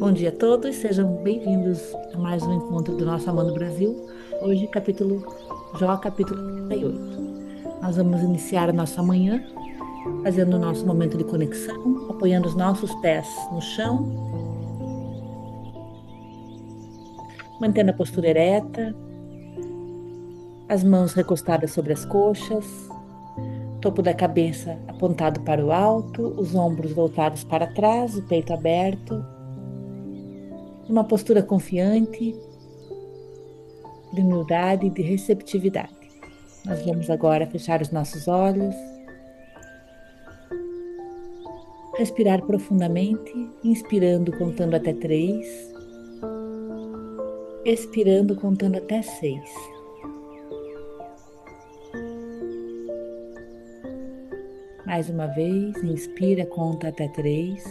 Bom dia a todos, sejam bem-vindos a mais um encontro do nosso Amando Brasil. Hoje, Jó, capítulo 38. Nós vamos iniciar a nossa manhã fazendo o nosso momento de conexão, apoiando os nossos pés no chão, mantendo a postura ereta, as mãos recostadas sobre as coxas, topo da cabeça apontado para o alto, os ombros voltados para trás, o peito aberto, uma postura confiante, de humildade e de receptividade. Nós vamos agora fechar os nossos olhos, respirar profundamente, inspirando contando até 3, expirando contando até 6. Mais uma vez, inspira, conta até 3,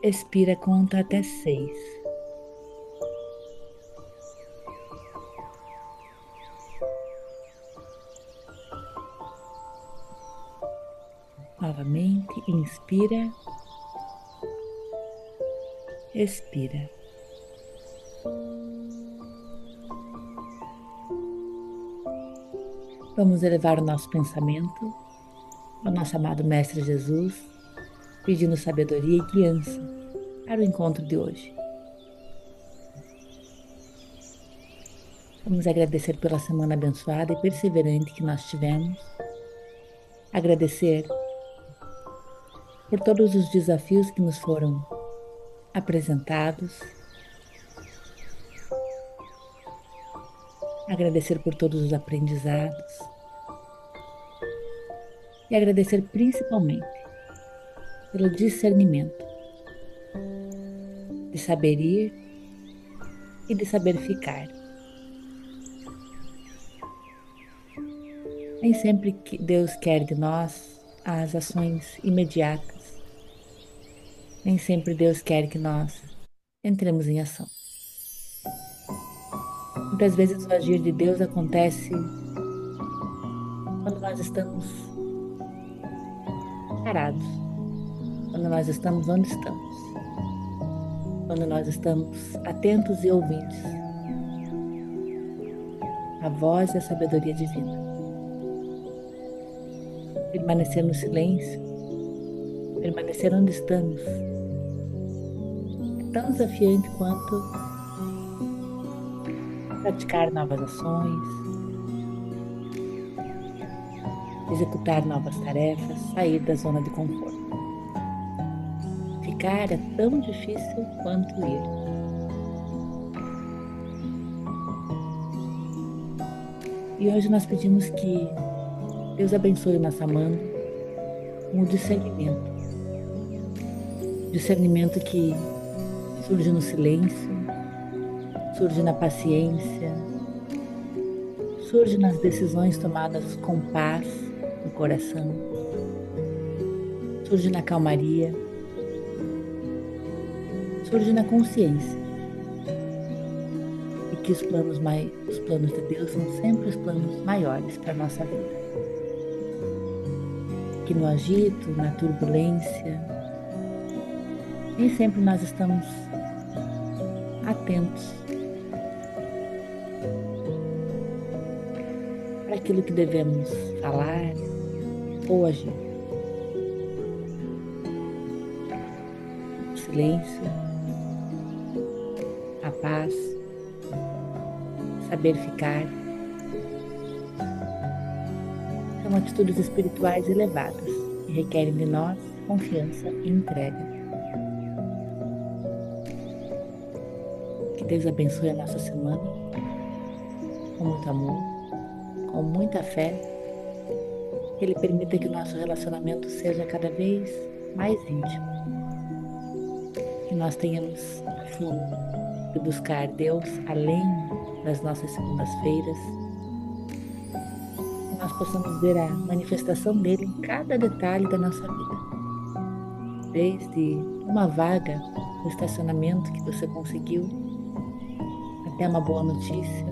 expira, conta até 6. Novamente, inspira, expira. Vamos elevar o nosso pensamento ao nosso amado Mestre Jesus, pedindo sabedoria e guiança para o encontro de hoje. Vamos agradecer pela semana abençoada e perseverante que nós tivemos, agradecer por todos os desafios que nos foram apresentados, agradecer por todos os aprendizados e agradecer principalmente pelo discernimento de saber ir e de saber ficar. Nem sempre que Deus quer de nós as ações imediatas, nem sempre Deus quer que nós entremos em ação. Muitas vezes o agir de Deus acontece quando nós estamos parados, quando nós estamos onde estamos, quando nós estamos atentos e ouvintes à voz e à sabedoria divina. Permanecer no silêncio, permanecer onde estamos, é tão desafiante quanto praticar novas ações, executar novas tarefas, sair da zona de conforto. Ficar é tão difícil quanto ir. E hoje nós pedimos que Deus abençoe o nosso amando com o discernimento. Discernimento que surge no silêncio, surge na paciência, surge nas decisões tomadas com paz no coração, surge na calmaria, surge na consciência e que os planos de Deus são sempre os planos maiores para a nossa vida. Que no agito, na turbulência, nem sempre nós estamos atentos para aquilo que devemos falar ou agir. O silêncio, a paz, saber ficar, são atitudes espirituais elevadas que requerem de nós confiança e entrega. Que Deus abençoe a nossa semana com muito amor, com muita fé, que Ele permita que o nosso relacionamento seja cada vez mais íntimo, que nós tenhamos a fim de buscar Deus além das nossas segundas-feiras, que nós possamos ver a manifestação dele em cada detalhe da nossa vida, desde uma vaga no estacionamento que você conseguiu, até uma boa notícia,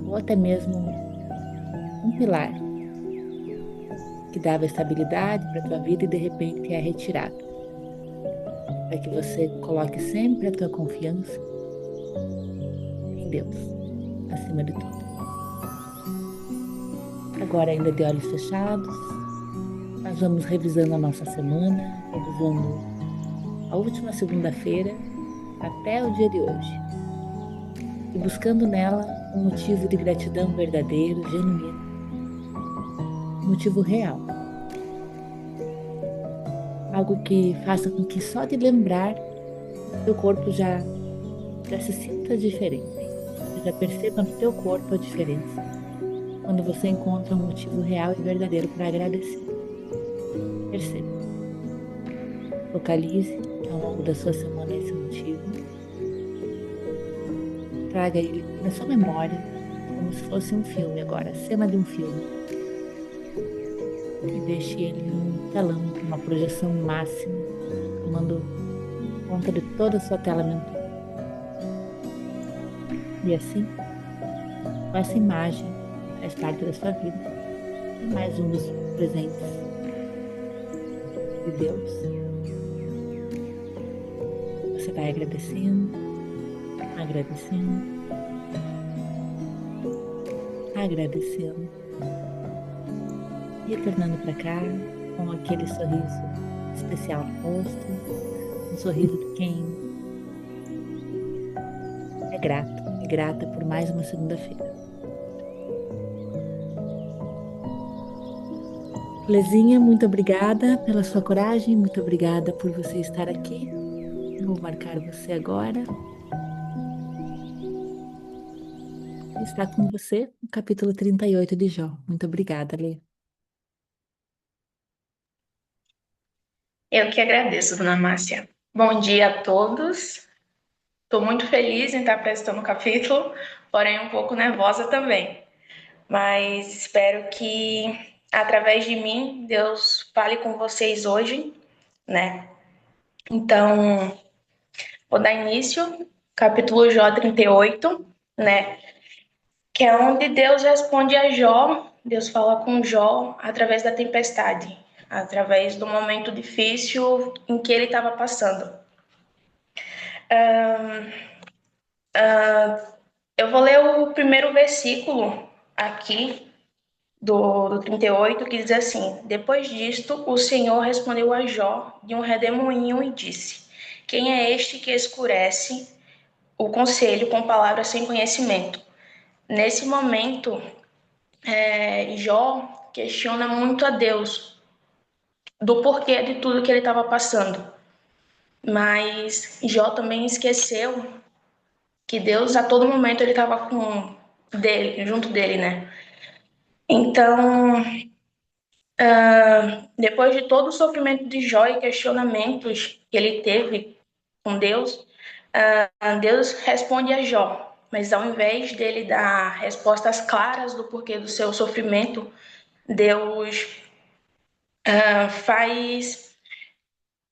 ou até mesmo um pilar que dava estabilidade para a tua vida e de repente é retirado. Para que você coloque sempre a tua confiança em Deus, acima de tudo. Agora, ainda de olhos fechados, nós vamos revisando a nossa semana, revisando a última segunda-feira até o dia de hoje. E buscando nela um motivo de gratidão verdadeiro, genuíno, um motivo real. Algo que faça com que só de lembrar, teu corpo já se sinta diferente. Você já perceba no teu corpo a diferença quando você encontra um motivo real e verdadeiro para agradecer. Perceba. Localize ao longo da sua semana esse motivo. Traga ele na sua memória, como se fosse um filme agora, a cena de um filme. E deixe ele num telão, uma projeção máxima, tomando conta de toda a sua tela mental. E assim, com essa imagem, faz parte da sua vida. E mais um dos presentes de Deus. Você vai agradecendo, agradecendo, agradecendo. E retornando para cá com aquele sorriso especial no rosto, um sorriso de quem é grato, é grata por mais uma segunda-feira. Lezinha, muito obrigada pela sua coragem, muito obrigada por você estar aqui. Vou marcar você agora. Está com você o capítulo 38 de Jó. Muito obrigada, Lê. Eu que agradeço, dona Márcia. Bom dia a todos. Estou muito feliz em estar apresentando o capítulo, porém um pouco nervosa também. Mas espero que, através de mim, Deus fale com vocês hoje, né? Então, vou dar início, capítulo Jó 38, né? Que é onde Deus responde a Jó, Deus fala com Jó através da tempestade, através do momento difícil em que ele estava passando. Eu vou ler o primeiro versículo aqui do 38, que diz assim: Depois disto, o Senhor respondeu a Jó de um redemoinho e disse: Quem é este que escurece o conselho com palavras sem conhecimento? Nesse momento, Jó questiona muito a Deus do porquê de tudo que ele estava passando. Mas Jó também esqueceu que Deus, a todo momento, ele estava junto dele, né? Então, depois de todo o sofrimento de Jó e questionamentos que ele teve com Deus, Deus responde a Jó. Mas ao invés dele dar respostas claras do porquê do seu sofrimento, Deus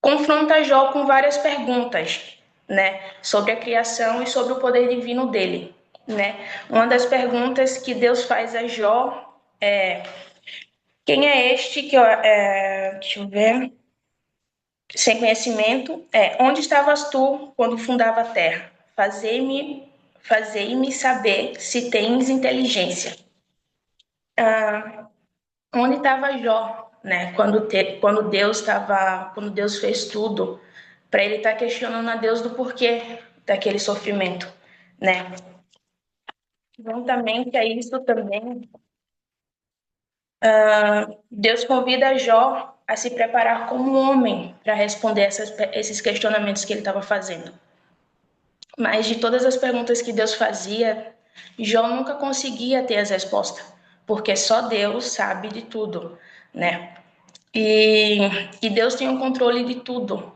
confronta Jó com várias perguntas, né, sobre a criação e sobre o poder divino dele, né? Uma das perguntas que Deus faz a Jó é: quem é este que deixa eu ver, sem conhecimento, onde estavas tu quando fundava a terra? Fazei-me saber se tens inteligência. Onde estava Jó, né? Quando Deus fez tudo, para ele estar questionando a Deus do porquê daquele sofrimento, né? Juntamente a isso também, Deus convida Jó a se preparar como homem para responder esses questionamentos que ele estava fazendo. Mas de todas as perguntas que Deus fazia, Jó nunca conseguia ter as respostas, porque só Deus sabe de tudo, né? E Deus tem o controle de tudo.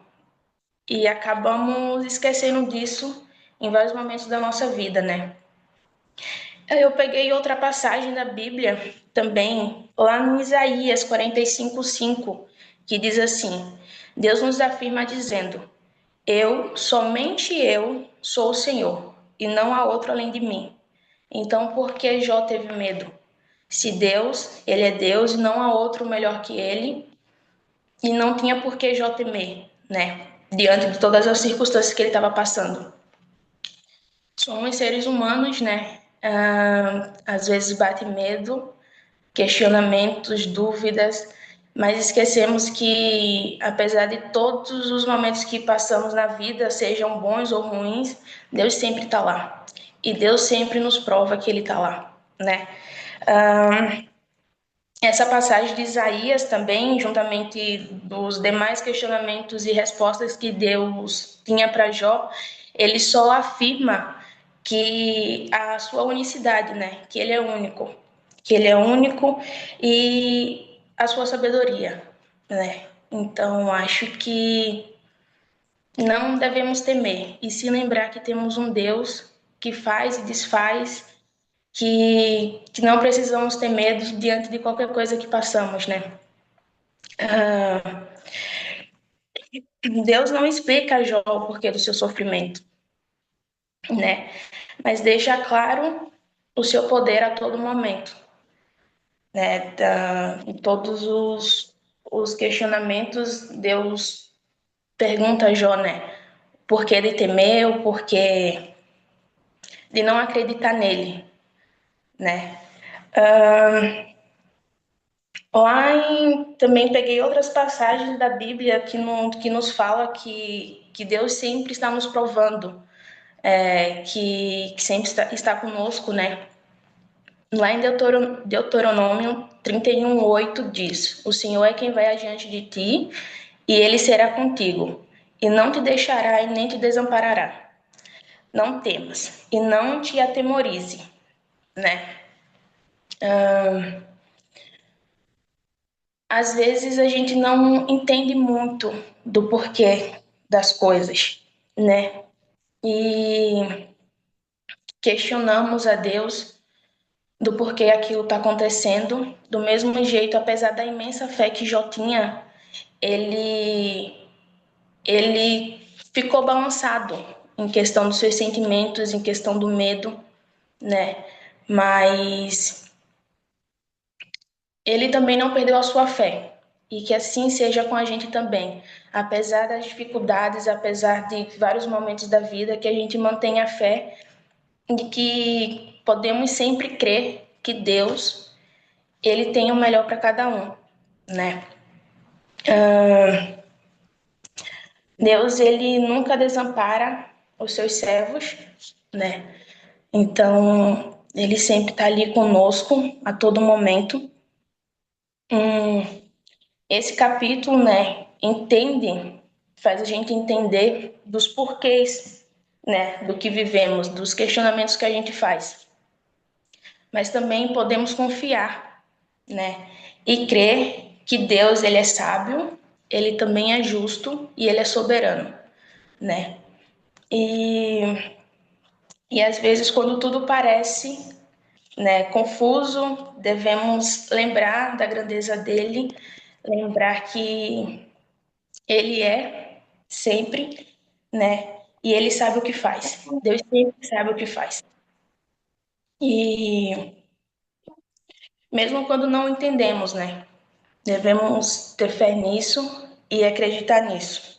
E acabamos esquecendo disso em vários momentos da nossa vida, né? Eu peguei outra passagem da Bíblia também, lá no Isaías 45:5, que diz assim: Deus nos afirma dizendo: somente eu, sou o Senhor, e não há outro além de mim. Então, por que Jó teve medo? Se Deus, ele é Deus e não há outro melhor que ele, e não tinha por que Jó temer, né? Diante de todas as circunstâncias que ele estava passando. Somos seres humanos, né? Às vezes bate medo, questionamentos, dúvidas, mas esquecemos que, apesar de todos os momentos que passamos na vida, sejam bons ou ruins, Deus sempre está lá. E Deus sempre nos prova que Ele está lá, né? Essa passagem de Isaías também, juntamente dos demais questionamentos e respostas que Deus tinha para Jó, ele só afirma que a sua unicidade, né? Que ele é único, que ele é único e a sua sabedoria, né? Então, acho que não devemos temer e se lembrar que temos um Deus que faz e desfaz, que não precisamos ter medo diante de qualquer coisa que passamos, né? Deus não explica a Jó o porquê do seu sofrimento, né? Mas deixa claro o seu poder a todo momento, né? Em todos os questionamentos, Deus pergunta a Jó, né? Por que ele temeu, por que de não acreditar nele, né? Também peguei outras passagens da Bíblia que nos fala que Deus sempre está nos provando, que sempre está conosco, né? Lá em Deuteronômio 31:8 diz: O Senhor é quem vai adiante de ti, e ele será contigo, e não te deixará e nem te desamparará. Não temas, e não te atemorize, né? Às vezes a gente não entende muito do porquê das coisas, né? E questionamos a Deus do porquê aquilo está acontecendo. Do mesmo jeito, apesar da imensa fé que Jó tinha, ele, ele ficou balançado em questão dos seus sentimentos, em questão do medo, né? Mas ele também não perdeu a sua fé. E que assim seja com a gente também. Apesar das dificuldades, apesar de vários momentos da vida, que a gente mantenha a fé de que podemos sempre crer que Deus, ele tem o melhor para cada um, né? Deus, ele nunca desampara os seus servos, né? Então, ele sempre está ali conosco a todo momento. Esse capítulo, né, faz a gente entender dos porquês, né, do que vivemos, dos questionamentos que a gente faz. Mas também podemos confiar, né, e crer que Deus, ele é sábio, ele também é justo e ele é soberano, né? E, e às vezes, quando tudo parece, né, confuso, devemos lembrar da grandeza dele, lembrar que ele é sempre, né? E ele sabe o que faz. Deus sempre sabe o que faz. E mesmo quando não entendemos, né? Devemos ter fé nisso e acreditar nisso.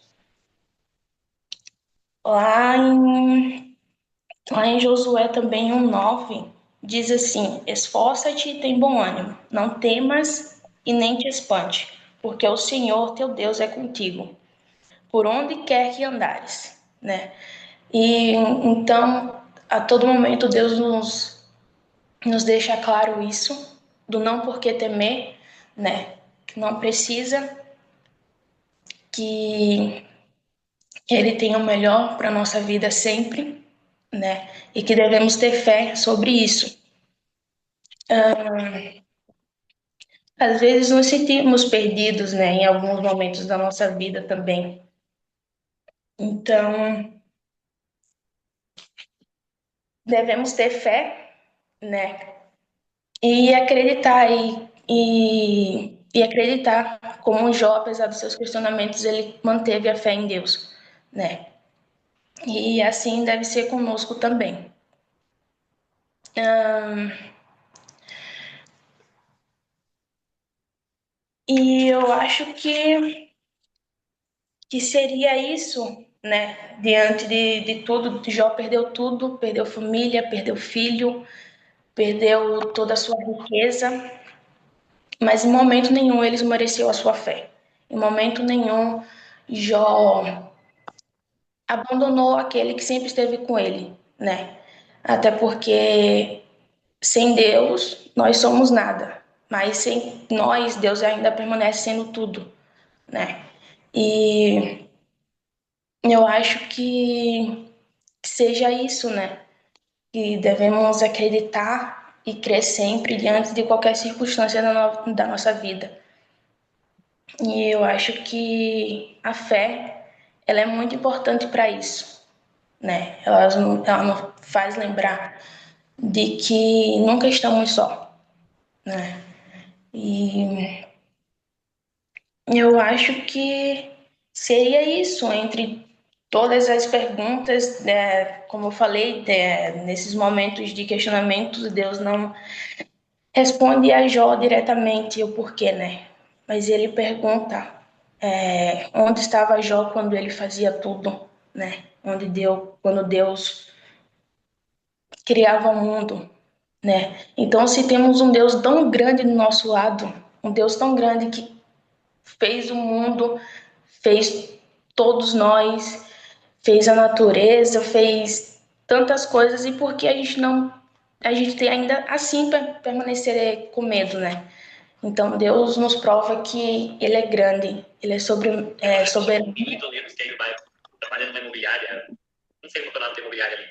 Lá em, lá em Josué também 1:9 diz assim: Esforça-te e tem bom ânimo, não temas e nem te espante, porque o Senhor teu Deus é contigo, por onde quer que andares, né? E então, a todo momento, Deus nos deixa claro isso, do não por que temer, né? Que não precisa, que Ele tem o melhor para a nossa vida sempre, né? E que devemos ter fé sobre isso. Às vezes nos sentimos perdidos, né? Em alguns momentos da nossa vida também. Então, devemos ter fé, né? E acreditar e acreditar como Jó, apesar dos seus questionamentos, ele manteve a fé em Deus, né? E assim deve ser conosco também. E eu acho que seria isso, né? Diante de tudo, Jó perdeu tudo, perdeu família, perdeu filho, perdeu toda a sua riqueza, mas em momento nenhum ele esmoreceu a sua fé. Em momento nenhum Jó abandonou aquele que sempre esteve com ele, né? Até porque sem Deus nós somos nada, mas sem nós Deus ainda permanece sendo tudo, né? E eu acho que seja isso, né? Que devemos acreditar e crer sempre diante de qualquer circunstância da nossa vida. E eu acho que a fé, ela é muito importante para isso, né? Ela nos faz lembrar de que nunca estamos só, né? E eu acho que seria isso entre todas as perguntas, né, como eu falei, nesses momentos de questionamento, Deus não responde a Jó diretamente o porquê, né? Mas ele pergunta onde estava Jó quando ele fazia tudo, né? Quando Deus criava o mundo, né? Então, se temos um Deus tão grande do nosso lado, um Deus tão grande que fez o mundo, fez todos nós, fez a natureza, fez tantas coisas, e por que a gente não, a gente tem ainda assim permanecer com medo, né? Então Deus nos prova que Ele é grande, Ele é soberano. Muito menos que ele vai trabalhando numa imobiliária, não sei como é o nome da imobiliária ali,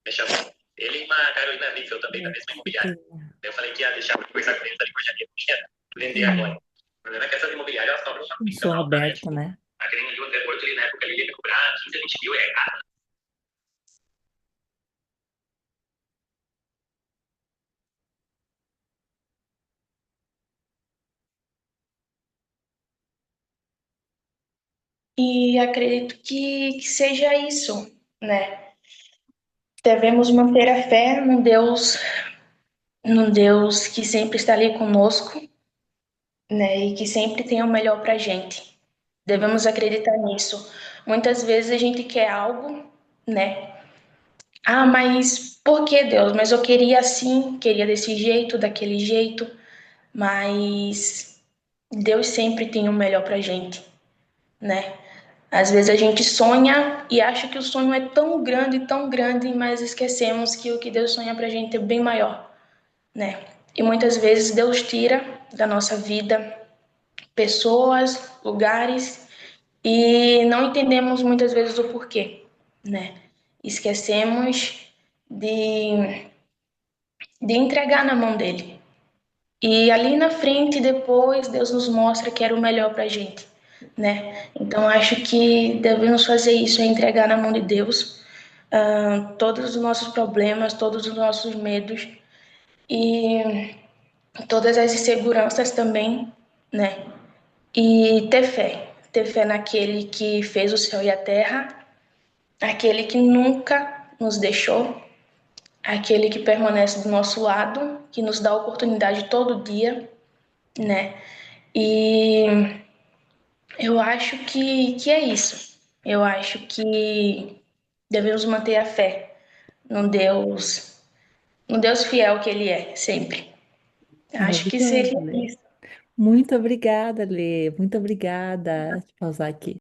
me chamou. Ele e uma Carolina Riffel também, da mesma imobiliária. Eu falei que ia deixar pra conversar com eles ali por janeiro, tinha vender agora. O problema é que essas imobiliárias elas cobram uma Um comissão som alta, né? aberto, Tipo, né? a Grêmio de um aeroporto ali na época ele ia cobrar 15 a 20 mil, é caro. E acredito que seja isso, né? Devemos manter a fé num Deus que sempre está ali conosco, né? E que sempre tem o melhor para gente. Devemos acreditar nisso. Muitas vezes a gente quer algo, né? Ah, mas por que Deus? Mas eu queria assim, queria desse jeito, daquele jeito, mas Deus sempre tem o melhor pra gente, né? Às vezes a gente sonha e acha que o sonho é tão grande, mas esquecemos que o que Deus sonha pra gente é bem maior, né? E muitas vezes Deus tira da nossa vida pessoas, lugares e não entendemos muitas vezes o porquê, né? Esquecemos de, de entregar na mão dele. E ali na frente, depois, Deus nos mostra que era o melhor pra gente, né? Então, acho que devemos fazer isso, é entregar na mão de Deus todos os nossos problemas, todos os nossos medos e todas as inseguranças também, né? E ter fé naquele que fez o céu e a terra, aquele que nunca nos deixou, aquele que permanece do nosso lado, que nos dá oportunidade todo dia, né? E eu acho que é isso. Eu acho que devemos manter a fé no Deus fiel que Ele é, sempre. Acho que seria Maravilhoso, Lê. isso. Muito obrigada, Lê. Muito obrigada. Deixa eu pausar aqui.